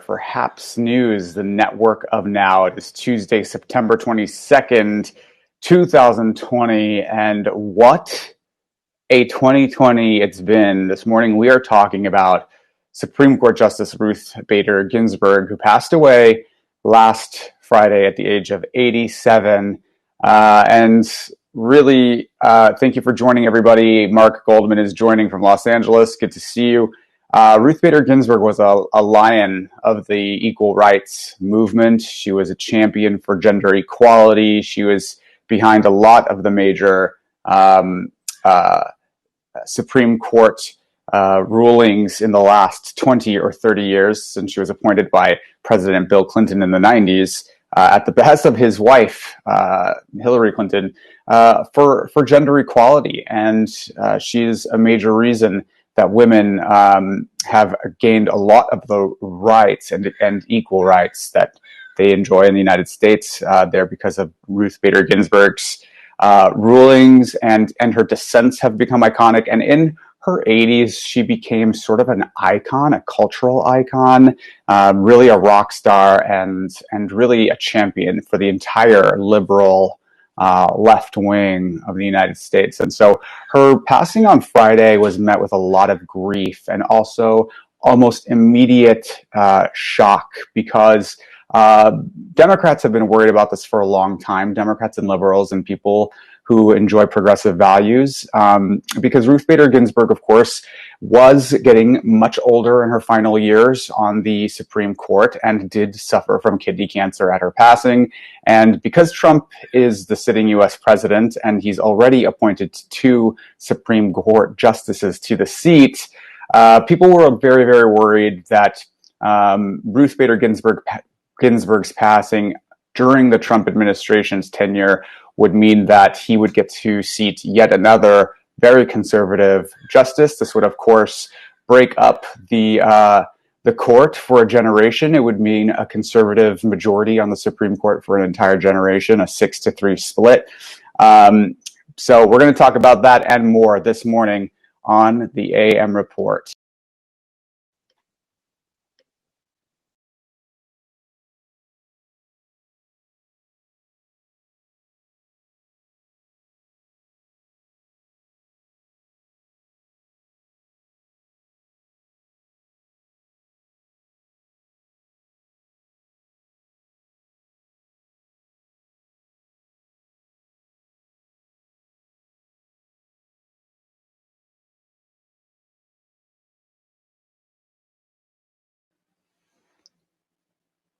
for Haps News, the network of now. It is Tuesday, September 22nd, 2020, and what a 2020 it's been. This morning we are talking about Supreme Court Justice Ruth Bader Ginsberg, who passed away last Friday at the age of 87. And really, thank you for joining, everybody. Mark Goldman is joining from Los Angeles. Good to see you. Ruth Bader Ginsberg was a lion of the equal rights movement. She was a champion for gender equality. She was behind a lot of the major Supreme Court rulings in the last 20 or 30 years, since she was appointed by President Bill Clinton in the 90s at the behest of his wife, Hillary Clinton, for gender equality. And she's a major reason that women have gained a lot of the rights and equal rights that they enjoy in the United States there because of Ruth Bader Ginsburg's rulings, and her dissents have become iconic. And in her 80s, she became sort of an icon, a cultural icon, really a rock star, and really a champion for the entire liberal left wing of the United States. And so her passing on Friday was met with a lot of grief and also almost immediate shock, because Democrats have been worried about this for a long time, Democrats and liberals and people who enjoy progressive values, because Ruth Bader Ginsburg, of course, was getting much older in her final years on the Supreme Court and did suffer from kidney cancer at her passing. And because Trump is the sitting U.S. president and he's already appointed 2 Supreme Court justices to the seat, people were very, very worried that Ruth Bader Ginsburg's passing during the Trump administration's tenure would mean that he would get to seat yet another very conservative justice. This would, of course, break up the court for a generation. It would mean a conservative majority on the Supreme Court for an entire generation, a 6-3 split. So we're going to talk about that and more this morning on the AM Report.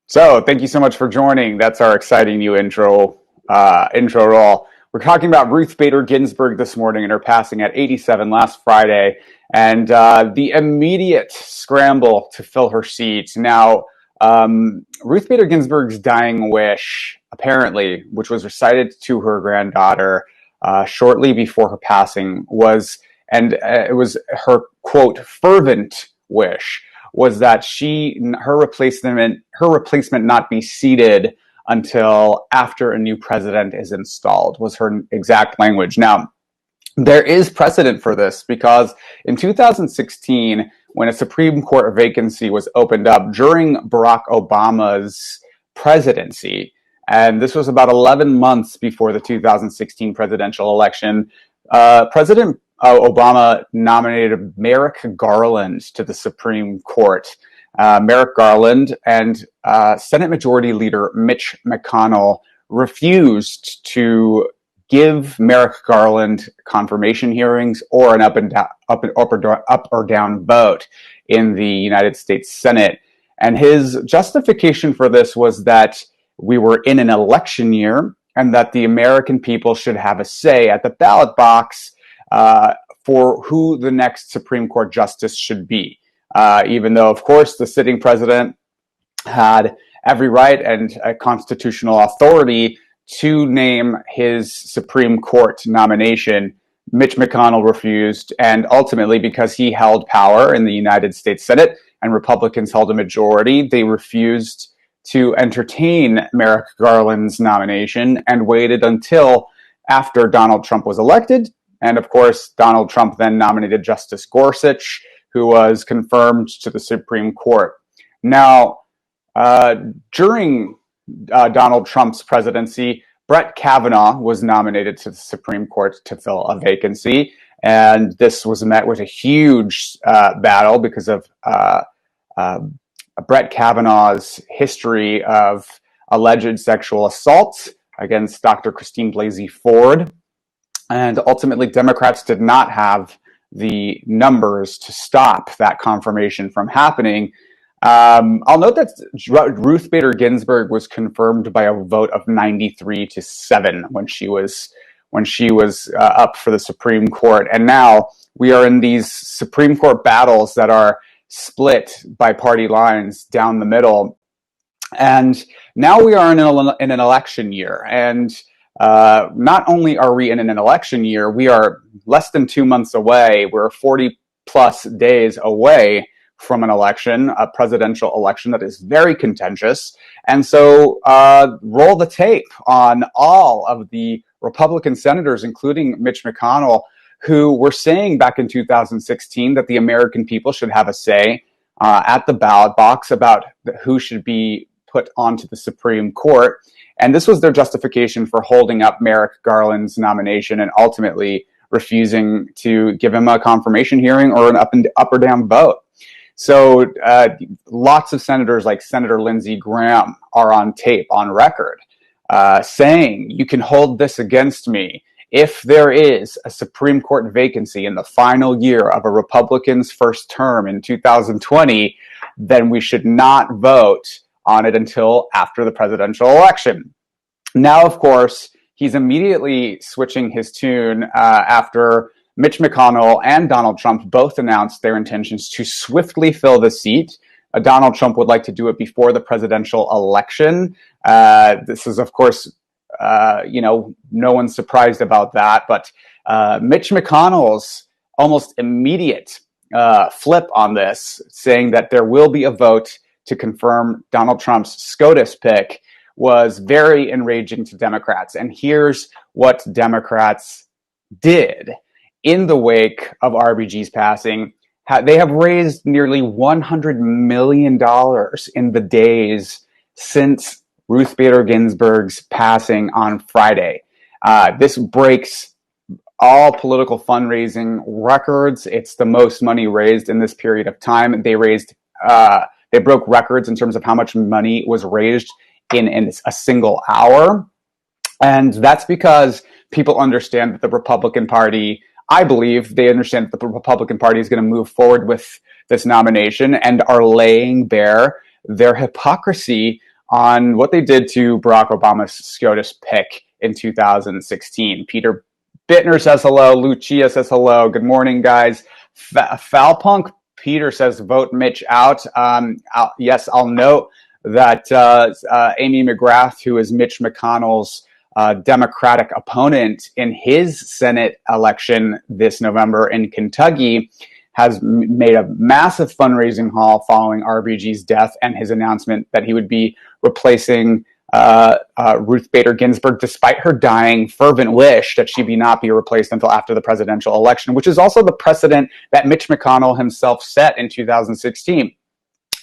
So thank you so much for joining. That's our exciting new intro roll. We're talking about Ruth Bader Ginsburg this morning and her passing at 87 last Friday, and the immediate scramble to fill her seat. Now, Ruth Bader Ginsburg's dying wish, apparently, which was recited to her granddaughter shortly before her passing, it was her, quote, fervent wish, was that her replacement not be seated until after a new president is installed, was her exact language. Now, there is precedent for this, because in 2016, when a Supreme Court vacancy was opened up during Barack Obama's presidency, and this was about 11 months before the 2016 presidential election, President Obama nominated Merrick Garland to the Supreme Court. Merrick Garland and Senate Majority Leader Mitch McConnell refused to give Merrick Garland confirmation hearings or an up or down vote in the United States Senate. And his justification for this was that we were in an election year and that the American people should have a say at the ballot box for who the next Supreme Court justice should be. Even though, of course, the sitting president had every right and a constitutional authority to name his Supreme Court nomination, Mitch McConnell refused. And ultimately, because he held power in the United States Senate and Republicans held a majority, they refused to entertain Merrick Garland's nomination and waited until after Donald Trump was elected. And of course, Donald Trump then nominated Justice Gorsuch, who was confirmed to the Supreme Court. Now, uh, during Donald Trump's presidency, Brett Kavanaugh was nominated to the Supreme Court to fill a vacancy. And this was met with a huge battle because of Brett Kavanaugh's history of alleged sexual assault against Dr. Christine Blasey Ford. And ultimately, Democrats did not have the numbers to stop that confirmation from happening. I'll note that Ruth Bader Ginsburg was confirmed by a vote of 93-7 when she was up for the Supreme Court. And now we are in these Supreme Court battles that are split by party lines down the middle. And now we are in an election year. And not only are we in an election year, we are less than 2 months away. We're 40 plus days away from an election, a presidential election that is very contentious. And so roll the tape on all of the Republican senators, including Mitch McConnell, who were saying back in 2016 that the American people should have a say at the ballot box about who should be put onto the Supreme Court. And this was their justification for holding up Merrick Garland's nomination and ultimately refusing to give him a confirmation hearing or an up or down vote. So lots of senators like Senator Lindsey Graham are on tape, on record, saying you can hold this against me. If there is a Supreme Court vacancy in the final year of a Republican's first term in 2020, then we should not vote on it until after the presidential election. Now, of course, he's immediately switching his tune after Mitch McConnell and Donald Trump both announced their intentions to swiftly fill the seat. Donald Trump would like to do it before the presidential election. This is, of course, no one's surprised about that. But Mitch McConnell's almost immediate flip on this, saying that there will be a vote to confirm Donald Trump's SCOTUS pick, was very enraging to Democrats. And here's what Democrats did. In the wake of RBG's passing, they have raised nearly $100 million in the days since Ruth Bader Ginsburg's passing on Friday. This breaks all political fundraising records. It's the most money raised in this period of time. They broke records in terms of how much money was raised in a single hour. And that's because people understand that the Republican Party, I believe they understand that the Republican Party is going to move forward with this nomination and are laying bare their hypocrisy on what they did to Barack Obama's SCOTUS pick in 2016. Peter Bittner says hello. Lucia says hello. Good morning, guys. Foulpunk Peter says vote Mitch out. Yes, I'll note that Amy McGrath, who is Mitch McConnell's Democratic opponent in his Senate election this November in Kentucky, has made a massive fundraising haul following RBG's death and his announcement that he would be replacing Ruth Bader Ginsburg, despite her dying fervent wish that she not be replaced until after the presidential election, which is also the precedent that Mitch McConnell himself set in 2016.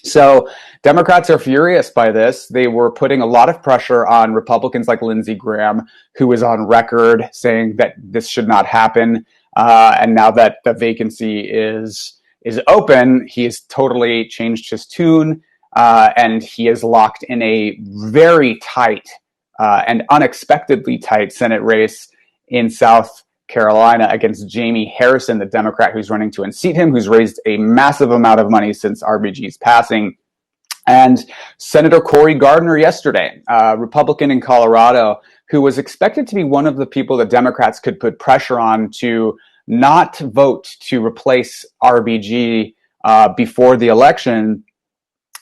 So Democrats are furious by this. They were putting a lot of pressure on Republicans like Lindsey Graham, who was on record saying that this should not happen. And now that the vacancy is open, he has totally changed his tune, and he is locked in a very tight and unexpectedly tight Senate race in South Carolina against Jamie Harrison, the Democrat who's running to unseat him, who's raised a massive amount of money since RBG's passing. And Senator Cory Gardner yesterday, Republican in Colorado, who was expected to be one of the people that Democrats could put pressure on to not vote to replace RBG before the election.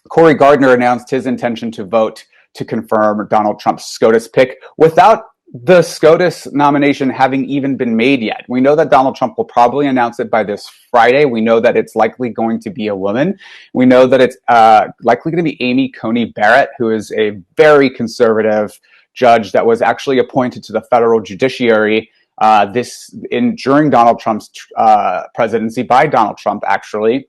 Cory Gardner announced his intention to vote to confirm Donald Trump's SCOTUS pick without the SCOTUS nomination having even been made yet. We know that Donald Trump will probably announce it by this Friday. We know that it's likely going to be a woman. We know that it's likely going to be Amy Coney Barrett, who is a very conservative judge that was actually appointed to the federal judiciary during Donald Trump's presidency by Donald Trump, actually.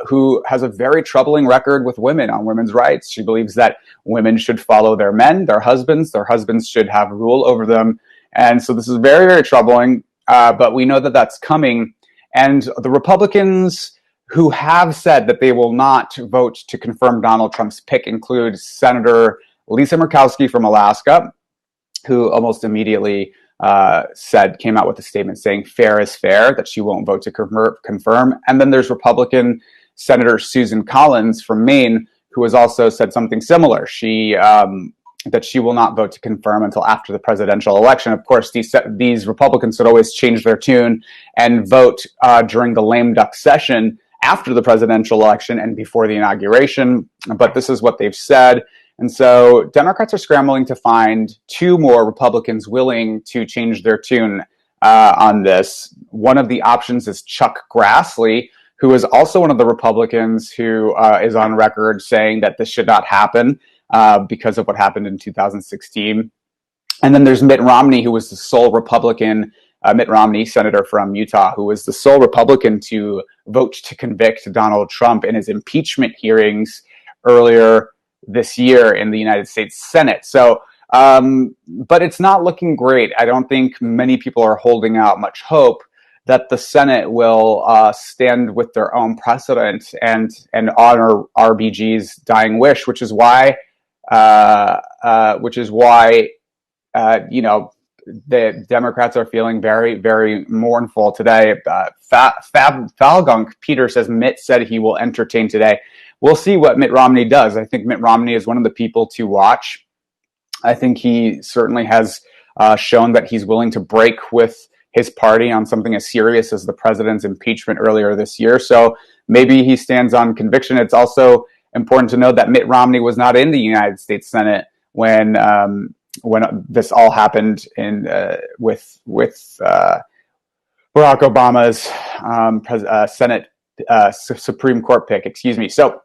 who has a very troubling record with women on women's rights. She believes that women should follow their men, their husbands should have rule over them. And so this is very, very troubling, but we know that that's coming. And the Republicans who have said that they will not vote to confirm Donald Trump's pick include Senator Lisa Murkowski from Alaska, who almost immediately came out with a statement saying fair is fair, that she won't vote to confirm. And then there's Republican Senator Susan Collins from Maine, who has also said something similar. That she will not vote to confirm until after the presidential election. Of course, these Republicans would always change their tune and vote during the lame duck session after the presidential election and before the inauguration. But this is what they've said. And so Democrats are scrambling to find two more Republicans willing to change their tune on this. One of the options is Chuck Grassley, who is also one of the Republicans who is on record saying that this should not happen because of what happened in 2016. And then there's Mitt Romney, who was the sole Republican, Mitt Romney, senator from Utah, who was the sole Republican to vote to convict Donald Trump in his impeachment hearings earlier this year in the United States Senate. So, but it's not looking great. I don't think many people are holding out much hope that the Senate will stand with their own precedent and honor RBG's dying wish, which is why the Democrats are feeling very, very mournful today. Falgunk Peter says Mitt said he will entertain today. We'll see what Mitt Romney does. I think Mitt Romney is one of the people to watch. I think he certainly has shown that he's willing to break with his party on something as serious as the president's impeachment earlier this year. So maybe he stands on conviction. It's also important to note that Mitt Romney was not in the United States Senate when this all happened with Barack Obama's Senate Supreme Court pick. Excuse me. So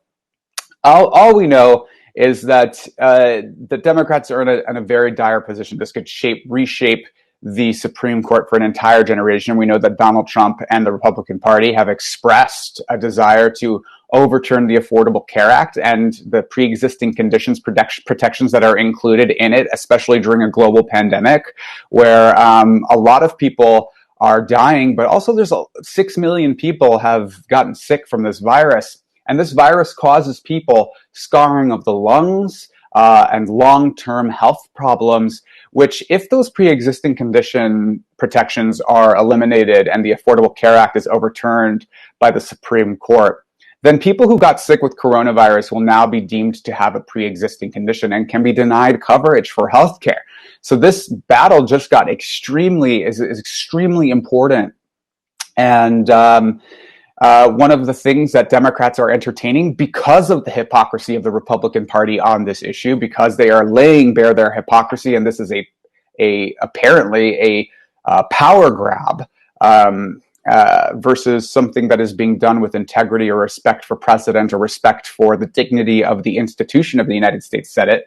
all we know is that the Democrats are in a very dire position. This could reshape the Supreme Court for an entire generation. We know that Donald Trump and the Republican Party have expressed a desire to overturn the Affordable Care Act and the pre-existing conditions protections that are included in it, especially during a global pandemic where a lot of people are dying, but also there's 6 million people have gotten sick from this virus. And this virus causes people scarring of the lungs and long-term health problems, which if those pre-existing condition protections are eliminated and the Affordable Care Act is overturned by the Supreme Court, then people who got sick with coronavirus will now be deemed to have a pre-existing condition and can be denied coverage for healthcare. So this battle just got extremely important. And one of the things that Democrats are entertaining because of the hypocrisy of the Republican Party on this issue, because they are laying bare their hypocrisy, and this is apparently a power grab versus something that is being done with integrity or respect for precedent or respect for the dignity of the institution of the United States Senate.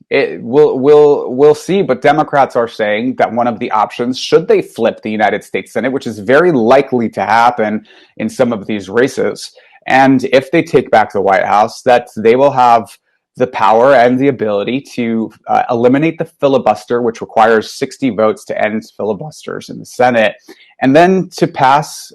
We'll see, but Democrats are saying that one of the options, should they flip the United States Senate, which is very likely to happen in some of these races, and if they take back the White House, that they will have the power and the ability to eliminate the filibuster, which requires 60 votes to end filibusters in the Senate, and then to pass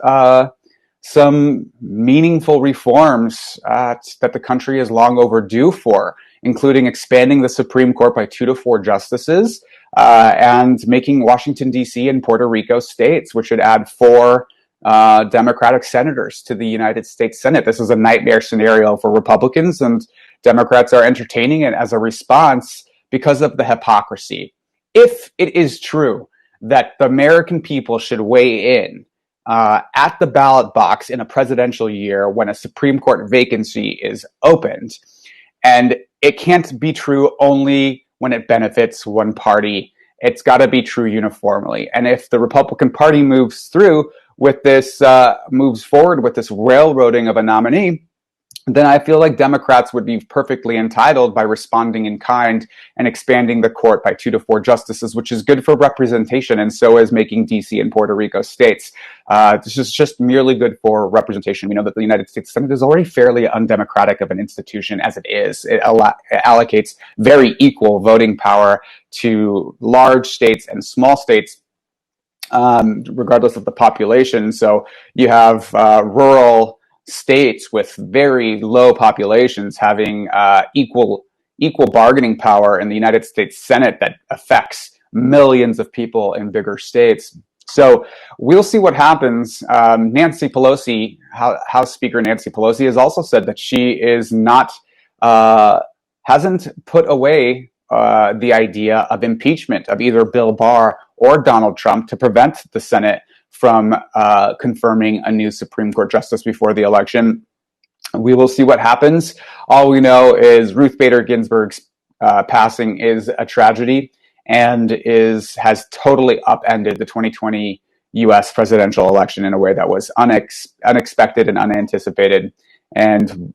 some meaningful reforms that the country is long overdue for, including expanding the Supreme Court by 2 to 4 justices and making Washington, D.C. and Puerto Rico states, which would add 4 Democratic senators to the United States Senate. This is a nightmare scenario for Republicans, and Democrats are entertaining it as a response because of the hypocrisy. If it is true that the American people should weigh in at the ballot box in a presidential year when a Supreme Court vacancy is opened, and it can't be true only when it benefits one party. It's got to be true uniformly. And if the Republican Party moves forward with this railroading of a nominee, then I feel like Democrats would be perfectly entitled by responding in kind and expanding the court by 2 to 4 justices, which is good for representation, and so is making DC and Puerto Rico states. This is just merely good for representation. We know that the United States Senate is already fairly undemocratic of an institution as it is. It allocates very equal voting power to large states and small states, regardless of the population. So you have rural states with very low populations having equal bargaining power in the United States Senate that affects millions of people in bigger states. So we'll see what happens. Nancy Pelosi, House Speaker Nancy Pelosi, has also said that she is not hasn't put away the idea of impeachment of either Bill Barr or Donald Trump to prevent the Senate from confirming a new Supreme Court justice before the election. We will see what happens. All we know is Ruth Bader Ginsburg's passing is a tragedy and has totally upended the 2020 U.S. presidential election in a way that was unexpected and unanticipated, and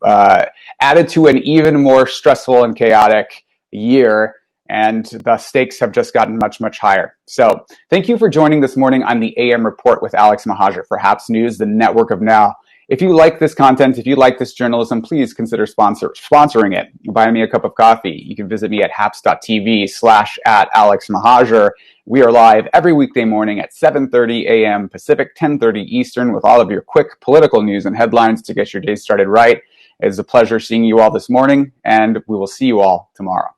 added to an even more stressful and chaotic year. And the stakes have just gotten much, much higher. So thank you for joining this morning on the AM Report with Alex Mahajer for Haps News, the network of now. If you like this content, if you like this journalism, please consider sponsoring it. Buy me a cup of coffee. You can visit me at haps.tv/@AlexMahajer. We are live every weekday morning at 7:30 a.m. Pacific, 10:30 Eastern, with all of your quick political news and headlines to get your day started right. It is a pleasure seeing you all this morning, and we will see you all tomorrow.